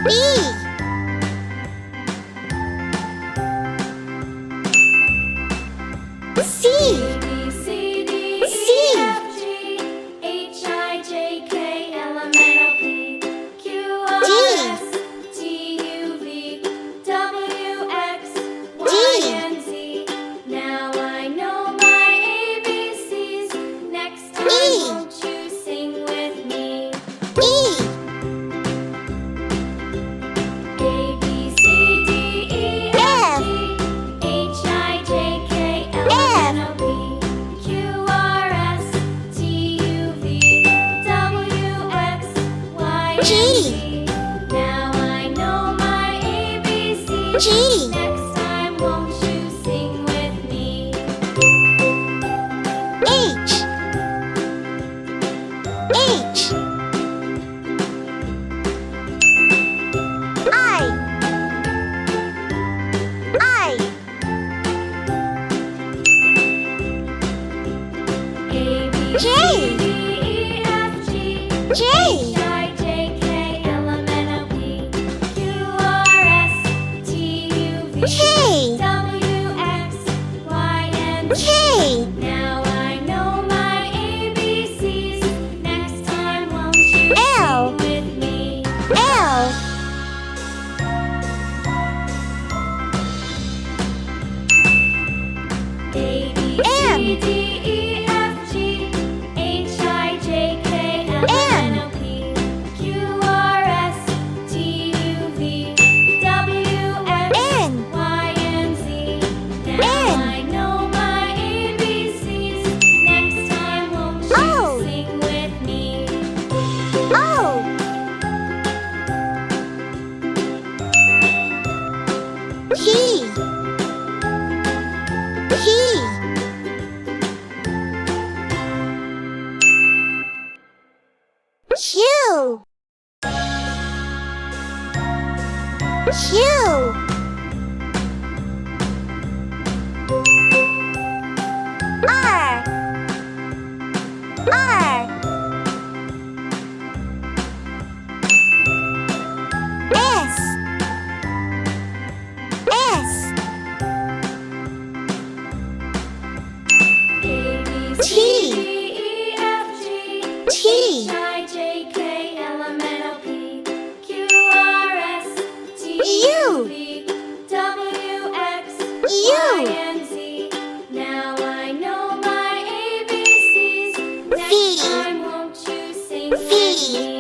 B, C, A, B, C, D, E, C, F, G, H, I, J, K, L, M, N, O, P, Q, R, D, S, T, U, V, W, X, D, Y, and Z. Now I know my ABCs. Next time, E, won't you sing with me? E, A, B, C, D, E, F, G, H, I, J, K, L, M, N, O, P, Q, R, S, T, U, V, W, X, Y, and G, Z. Now I know my ABCs. G, Next time, won't you sing with me? H, H, I, A, B, J, C, D, E, F, G, J, H, I, J, K, L, M, N, O, P, Q, R, S, T, U, V, K, W, X, Y, and Z. K, Now I know my ABCs. Next time, won't you L, sing with me? L, A, B, C, D, E, F, G, H, I, J, K, L, M, N, O, P, Q, R, S, T, U, V, W, X, N, Y, and Z. Now I know my ABCs. Next time, won't you O, sing with me? O, P, P, Q, Q, R, R, S, S, A, B, T, C, D, E, F, G, T, H, I, J, K, L, M, N, O, P, Q, R, S, T, U, U, V, W, X, U, Y, and Z. Now I know my ABCs. Next V, time, won't you sing with V, me?